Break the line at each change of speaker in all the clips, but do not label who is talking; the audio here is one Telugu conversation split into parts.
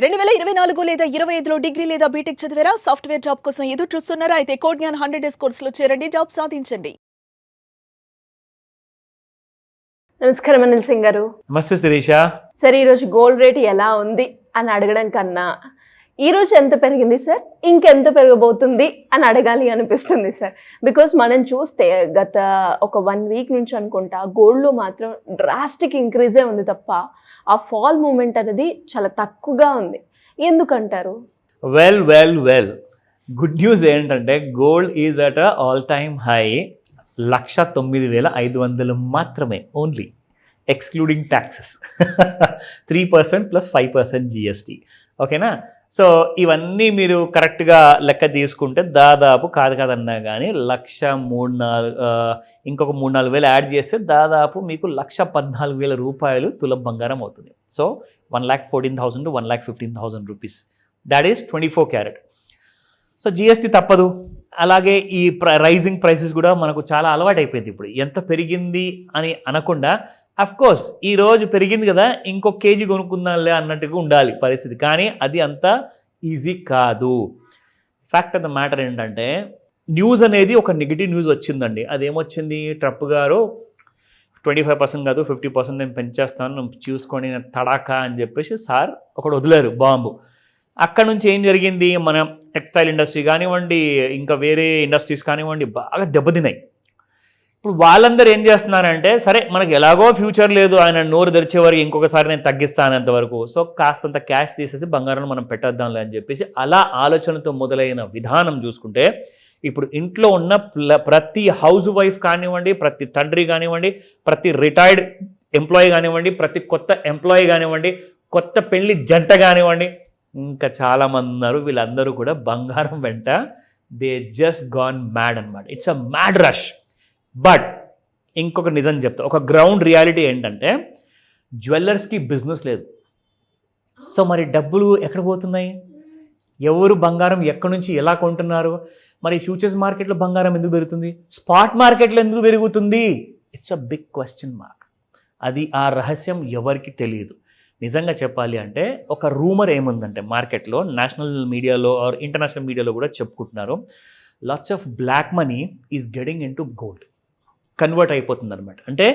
2024 లేదా 25లో డిగ్రీ లేదా బీటెక్ చదివారా? సాఫ్ట్‌వేర్ జాబ్ కోసం ఎదురు చూస్తున్నారా? అయితే కోడ్ జ్ఞాన్ 100 డేస్ కోర్సులో చేరండి. జాబ్ సాధించండి.
నమస్కారం అనిల్ సింగ్ గారు.
నమస్తే శిరీష.
సార్, ఈరోజు గోల్డ్ రేట్ ఎలా ఉంది అని అడగడం కన్నా ఈరోజు ఎంత పెరిగింది సార్, ఇంకెంత పెరగబోతుంది అని అడగాలి అనిపిస్తుంది సార్. బికాస్ మనం చూస్తే గత ఒక 1 వీక్ నుంచి అనుకుంటా గోల్డ్లో మాత్రం డ్రాస్టిక్ ఇంక్రీజే ఉంది తప్ప ఆ ఫాల్ మూమెంట్ అనేది చాలా తక్కువగా ఉంది. ఎందుకంటారు?
వెల్ గుడ్ న్యూస్ ఏంటంటే gold is at all time high 1,09,500 మాత్రమే, only excluding taxes. 3% plus 5% GST. ఓకేనా? సో ఇవన్నీ మీరు కరెక్ట్గా లెక్క తీసుకుంటే దాదాపు కాదన్నా కానీ 1,03,400 ఇంకొక 3-4 వేలు యాడ్ చేస్తే దాదాపు మీకు 1,14,000 రూపాయలు తులం బంగారం అవుతుంది. So 1,14,000 to 1,15,000 rupees, that is 24 carrot. So GST తప్పదు. అలాగే ఈ రైజింగ్ ప్రైసెస్ కూడా మనకు చాలా అలవాటు అయిపోయింది. ఇప్పుడు ఎంత పెరిగింది అని అనకుండా అఫ్కోర్స్ ఈరోజు పెరిగింది కదా ఇంకొక కేజీ కొనుక్కుందాంలే అన్నట్టుగా ఉండాలి పరిస్థితి. కానీ అది అంత ఈజీ కాదు. ఫ్యాక్ట్ ఆఫ్ ద మ్యాటర్ ఏంటంటే న్యూస్ అనేది ఒక నెగిటివ్ న్యూస్ వచ్చిందండి. అదేమొచ్చింది, ట్రంప్ గారు 25% కాదు 50% నేను పెంచేస్తాను చూసుకొని తడాకా అని చెప్పేసి సార్ ఒకడు వదిలేరు బాంబు. అక్కడ నుంచి ఏం జరిగింది, మన టెక్స్టైల్ ఇండస్ట్రీ కానివ్వండి, ఇంకా వేరే ఇండస్ట్రీస్ కానివ్వండి బాగా దెబ్బతిన్నాయి. ఇప్పుడు వాళ్ళందరూ ఏం చేస్తున్నారంటే సరే మనకి ఎలాగో ఫ్యూచర్ లేదు, ఆయన నోరు తెరిచే వరకు ఇంకొకసారి నేను తగ్గిస్తానంత వరకు, సో కాస్తంత క్యాష్ తీసేసి బంగారం మనం పెట్టేద్దాంలే అని చెప్పేసి అలా ఆలోచనతో మొదలైన విధానం చూసుకుంటే ఇప్పుడు ఇంట్లో ఉన్న ప్రతి హౌస్ వైఫ్ కానివ్వండి, ప్రతి తండ్రి కానివ్వండి, ప్రతి రిటైర్డ్ ఎంప్లాయీ కానివ్వండి, ప్రతి కొత్త ఎంప్లాయీ కానివ్వండి, కొత్త పెళ్లి జంట కానివ్వండి, ఇంకా చాలామంది ఉన్నారు, వీళ్ళందరూ కూడా బంగారం వెంట దే జస్ట్ గాన్ మ్యాడ్ అనమాట. It's a mad rush. But ఇంకొక నిజం చెప్తా, ఒక గ్రౌండ్ రియాలిటీ ఏంటంటే జ్యువెల్లర్స్కి బిజినెస్ లేదు. సో మరి డబ్బులు ఎక్కడ పోతున్నాయి, ఎవరు బంగారం ఎక్కడి నుంచి ఎలా కొంటున్నారు, మరి ఫ్యూచర్స్ మార్కెట్లో బంగారం ఎందుకు పెరుగుతుంది, స్పాట్ మార్కెట్లో ఎందుకు పెరుగుతుంది? It's a big question mark. అది ఆ రహస్యం ఎవరికి తెలియదు. నిజంగా చెప్పాలి అంటే ఒక రూమర్ ఏముందంటే మార్కెట్లో, నేషనల్ మీడియాలో ఆర్ ఇంటర్నేషనల్ మీడియాలో కూడా చెప్పుకుంటున్నారు, lots of black money is getting in to gold, convert అయిపోతుంది అనమాట. అంటే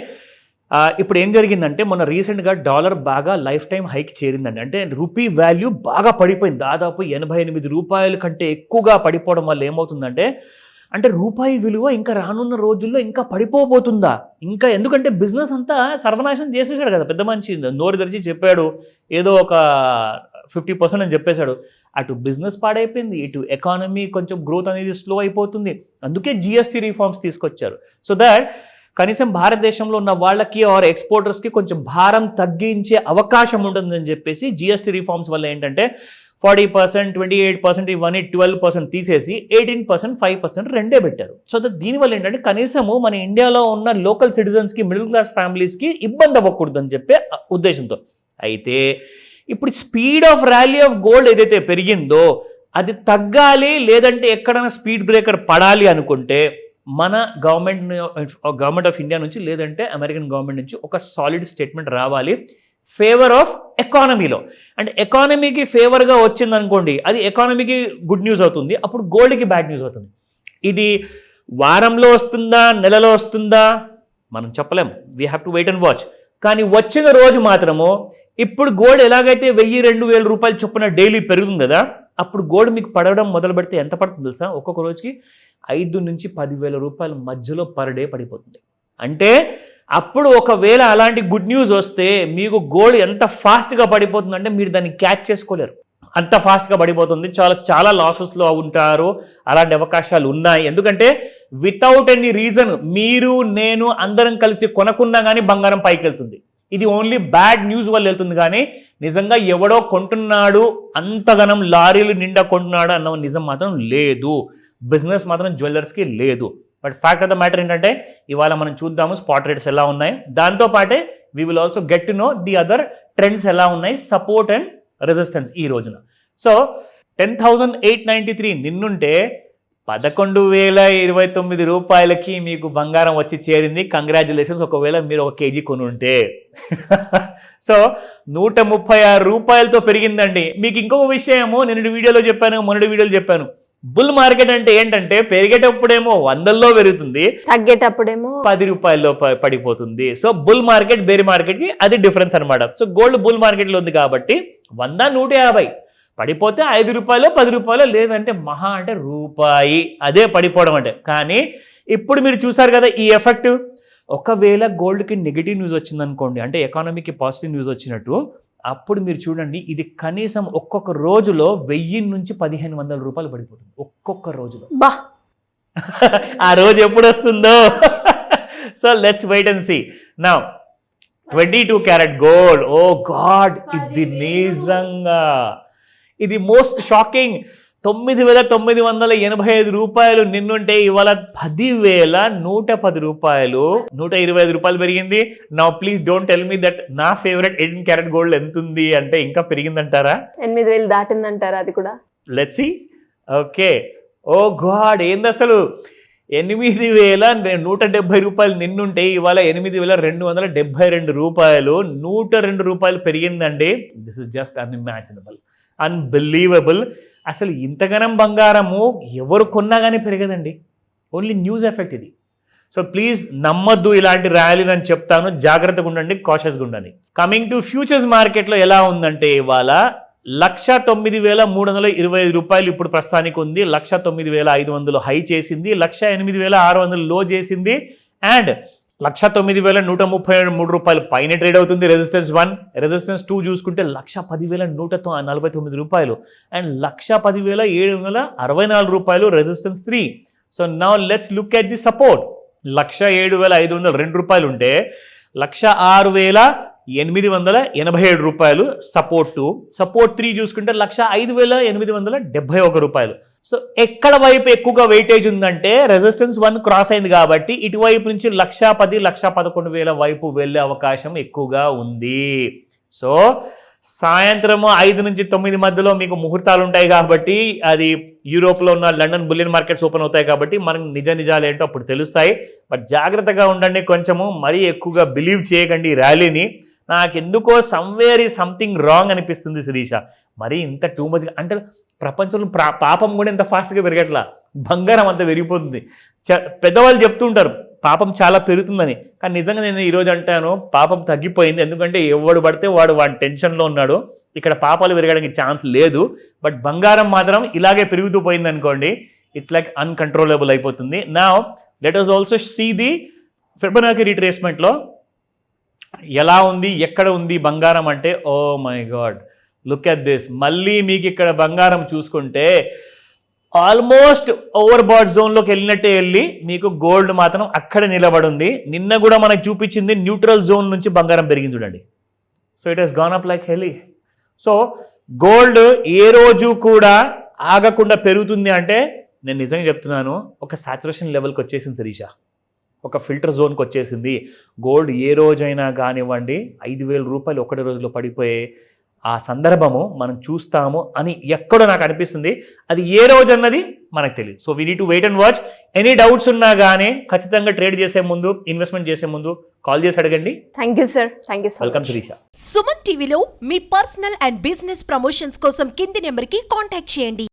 ఇప్పుడు ఏం జరిగిందంటే మొన్న రీసెంట్గా డాలర్ బాగా లైఫ్ టైం హైక్ చేరిందండి. అంటే రూపీ వాల్యూ బాగా పడిపోయింది, దాదాపు 88 రూపాయల కంటే ఎక్కువగా పడిపోవడం వల్ల ఏమవుతుందంటే అంటే రూపాయి విలువ ఇంకా రానున్న రోజుల్లో ఇంకా పడిపోబోతుందా, ఇంకా ఎందుకంటే బిజినెస్ అంతా సర్వనాశనం చేసేసాడు కదా పెద్ద మనిషి, నోరు తెరిచి చెప్పాడు ఏదో ఒక 50% అని చెప్పేశాడు. అటు బిజినెస్ పాడైపోయింది, ఇటు ఎకానమీ కొంచెం గ్రోత్ అనేది స్లో అయిపోతుంది. అందుకే జిఎస్టీ రిఫార్మ్స్ తీసుకొచ్చారు. సో దాట్ కనీసం భారతదేశంలో ఉన్న వాళ్ళకి ఆర్ ఎక్స్పోర్టర్స్కి కొంచెం భారం తగ్గించే అవకాశం ఉంటుందని చెప్పేసి జిఎస్టీ రిఫార్మ్స్ వల్ల ఏంటంటే 40%, 28% ఇవన్నీ 12% తీసేసి 18%, 5% రెండే పెట్టారు. సో దీనివల్ల ఏంటంటే కనీసము మన ఇండియాలో ఉన్న లోకల్ సిటిజన్స్కి, మిడిల్ క్లాస్ ఫ్యామిలీస్కి ఇబ్బంది అవ్వకూడదని చెప్పే ఉద్దేశంతో. అయితే ఇప్పుడు speed of rally of gold ఏదైతే పెరిగిందో అది తగ్గాలి, లేదంటే ఎక్కడైనా స్పీడ్ బ్రేకర్ పడాలి అనుకుంటే మన గవర్నమెంట్ ఆఫ్ ఇండియా నుంచి లేదంటే అమెరికన్ గవర్నమెంట్ నుంచి ఒక సాలిడ్ స్టేట్మెంట్ రావాలి ఫేవర్ ఆఫ్ ఎకానమీలో. అంటే ఎకానమీకి ఫేవర్గా వచ్చింది అనుకోండి, అది ఎకానమీకి గుడ్ న్యూస్ అవుతుంది, అప్పుడు గోల్డ్కి బ్యాడ్ న్యూస్ అవుతుంది. ఇది వారంలో వస్తుందా, నెలలో వస్తుందా మనం చెప్పలేం, we have to wait and watch. కానీ వచ్చిన రోజు మాత్రము ఇప్పుడు గోల్డ్ ఎలాగైతే 1,000-2,000 రూపాయలు చొప్పున డైలీ పెరుగుతుంది కదా, అప్పుడు గోల్డ్ మీకు పడడం మొదలు పెడితే ఎంత పడుతుంది తెలుసా, ఒక్కొక్క రోజుకి 5,000 నుంచి 10,000 రూపాయల మధ్యలో పర్ డే పడిపోతుంది. అంటే అప్పుడు ఒకవేళ అలాంటి గుడ్ న్యూస్ వస్తే మీకు గోల్డ్ ఎంత ఫాస్ట్గా పడిపోతుంది అంటే మీరు దాన్ని క్యాచ్ చేసుకోలేరు, అంత ఫాస్ట్గా పడిపోతుంది. చాలా లాసెస్లో ఉంటారు. అలాంటి అవకాశాలు ఉన్నాయి. ఎందుకంటే వితౌట్ ఎనీ రీజన్ మీరు నేను అందరం కలిసి కొనుక్కున్నా కానీ బంగారం పైకి వెళ్తుంది. ఇది ఓన్లీ బ్యాడ్ న్యూస్ వల్ల వెళ్తుంది, కానీ నిజంగా ఎవడో కొంటున్నాడు అంతగనం లారీలు నిండా కొంటున్నాడు అన్న నిజం మాత్రం లేదు. బిజినెస్ మాత్రం జ్యువెల్లర్స్కి లేదు. But fact of the matter ఏంటంటే ఇవాళ మనం చూద్దాము స్పాట్ రేట్స్ ఎలా ఉన్నాయి, దాంతోపాటే we will also get to know the other trends ఎలా ఉన్నాయి, సపోర్ట్ అండ్ రెసిస్టెన్స్ ఈ రోజున. సో 10,893 నిన్నుంటే 11,029 రూపాయలకి మీకు బంగారం వచ్చి చేరింది. కంగ్రాచులేషన్స్. ఒకవేళ మీరు 1 కేజీ కొని ఉంటే. సో 136 రూపాయలతో పెరిగిందండి. మీకు ఇంకొక విషయము నేను వీడియోలో చెప్పాను, మొన్నటి వీడియోలో చెప్పాను. బుల్ మార్కెట్ అంటే ఏంటంటే పెరిగేటప్పుడేమో 100ల్లో పెరుగుతుంది,
తగ్గేటప్పుడేమో
10 రూపాయల్లో పడిపోతుంది. సో బుల్ మార్కెట్ బేర్ మార్కెట్కి అది డిఫరెన్స్ అనమాట. సో గోల్డ్ బుల్ మార్కెట్లో ఉంది కాబట్టి 100, 150 పడిపోతే 5 రూపాయలు 10 రూపాయలు, లేదంటే మహా అంటే రూపాయి, అదే పడిపోవడం అంటే. కానీ ఇప్పుడు మీరు చూసారు కదా ఈ ఎఫెక్ట్. ఒకవేళ గోల్డ్కి నెగిటివ్ న్యూస్ వచ్చిందనుకోండి, అంటే ఎకానమీకి పాజిటివ్ న్యూస్ వచ్చినట్టు, అప్పుడు మీరు చూడండి ఇది కనీసం ఒక్కొక్క రోజులో 1000 నుంచి 1500 రూపాయలు పడిపోతుంది ఒక్కొక్క రోజులో.
బా
ఆ రోజు ఎప్పుడు వస్తుందో. So let's wait and see. Now 22 carat gold, oh god, ఇది నిజంగా ఇది మోస్ట్ షాకింగ్. 9,985 రూపాయలు నిన్నుంటే ఇవాళ 10,110 రూపాయలు, 125 రూపాయలు పెరిగింది. Now please don't tell me that నా ఫేవరెట్ 18 క్యారెట్ గోల్డ్ ఎంత ఉంది అంటే ఇంకా పెరిగిందంటారా?
8,000 దాటిందంటారా? అది కూడా
let's see. Okay, oh god, ఏంది అసలు 8,170 రూపాయలు నిన్నుంటే ఇవాళ 8,272 రూపాయలు, 102 రూపాయలు పెరిగిందండి. This is just unimaginable, unbelievable. అసలు ఇంతగానం బంగారము ఎవరు కొన్నా కానీ పెరగదండి. ఓన్లీ న్యూస్ ఎఫెక్ట్ ఇది. సో ప్లీజ్ నమ్మద్దు ఇలాంటి ర్యాలీని అని చెప్తాను. జాగ్రత్తగా ఉండండి, కాషియస్గా ఉండండి. కమింగ్ టు ఫ్యూచర్స్ మార్కెట్లో ఎలా ఉందంటే ఇవాళ 1,09,325 రూపాయలు ఇప్పుడు ప్రస్తుతానికి ఉంది. 1,09,500 హై చేసింది, 1,08,600 లో చేసింది, అండ్ 1,09,133 రూపాయలు పైన ట్రేడ్ అవుతుంది. రెసిస్టెన్స్ 1, రెసిస్టెన్స్ 2 చూసుకుంటే 1,10,149 రూపాయలు అండ్ 1,10,764 రూపాయలు resistance 3. So now let's look at the support. 1,07,502 రూపాయలు ఉంటే 1,06,887 రూపాయలు సపోర్ట్ 2. సపోర్ట్ 3 చూసుకుంటే 1,05,871 రూపాయలు. సో ఎక్కడ వైపు ఎక్కువగా వెయిటేజ్ ఉందంటే రెసిస్టెన్స్ 1 క్రాస్ అయింది కాబట్టి ఇటువైపు నుంచి 1,10,000, 1,11,000 వైపు వెళ్ళే అవకాశం ఎక్కువగా ఉంది. సో సాయంత్రం 5 నుంచి 9 మధ్యలో మీకు ముహూర్తాలు ఉంటాయి కాబట్టి, అది యూరోప్లో ఉన్న లండన్ బులియన్ మార్కెట్స్ ఓపెన్ అవుతాయి కాబట్టి మనకు నిజాలు ఏంటో అప్పుడు తెలుస్తాయి. బట్ జాగ్రత్తగా ఉండండి, కొంచెము మరీ ఎక్కువగా బిలీవ్ చేయకండి ఈ ర్యాలీని. నాకు ఎందుకో సమ్వేర్ ఈజ్ సంథింగ్ రాంగ్ అనిపిస్తుంది శిరీష. మరి ఇంత టూ మచ్గా అంటే ప్రపంచంలో పాపం కూడా ఇంత ఫాస్ట్గా పెరగట్లా, బంగారం అంత పెరిగిపోతుంది. పెద్దవాళ్ళు చెప్తుంటారు పాపం చాలా పెరుగుతుందని, కానీ నిజంగా నేను ఈరోజు అంటాను పాపం తగ్గిపోయింది. ఎందుకంటే ఎవడు పడితే వాడు టెన్షన్లో ఉన్నాడు. ఇక్కడ పాపాలు పెరగడానికి ఛాన్స్ లేదు. బట్ బంగారం మాత్రం ఇలాగే పెరుగుతూ పోయింది అనుకోండి, ఇట్స్ లైక్ అన్కంట్రోలబుల్ అయిపోతుంది. నా let us also see the Fibonacci రిట్రేస్మెంట్లో ఎలా ఉంది, ఎక్కడ ఉంది బంగారం అంటే. Oh my god, look at this. మళ్ళీ మీకు ఇక్కడ బంగారం చూసుకుంటే ఆల్మోస్ట్ ఓవర్ బాట్ జోన్లోకి వెళ్ళినట్టే వెళ్ళి మీకు గోల్డ్ మాత్రం అక్కడ నిలబడింది. నిన్న కూడా మనకు చూపించింది న్యూట్రల్ జోన్ నుంచి బంగారం పెరిగింది చూడండి. So it has gone up like hell. So gold ఏ రోజు కూడా ఆగకుండా పెరుగుతుంది అంటే నేను నిజంగా చెప్తున్నాను, ఒక సాచురేషన్ లెవెల్కి వచ్చేసింది శిరీష, ఒక ఫిల్టర్ జోన్కి వచ్చేసింది. గోల్డ్ ఏ రోజైనా కానివ్వండి 5,000 రూపాయలు ఒకటి రోజులో పడిపోయే ఆ సందర్భము మనం చూస్తాము అని ఎక్కడో నాకు అనిపిస్తుంది. అది ఏ రోజు అన్నది మనకు తెలియదు. So we need to wait and watch. Any doubts ఉన్నా కానీ ఖచ్చితంగా ట్రేడ్ చేసే ముందు, ఇన్వెస్ట్మెంట్ చేసే ముందు కాల్ చేసి అడగండి.
Thank you sir, thank you so much.
Welcome Sirisha.
Suman టీవీలో మీ పర్సనల్ అండ్ బిజినెస్ ప్రమోషన్స్ కోసం కింది నెంబర్కి కాంటాక్ట్ చేయండి.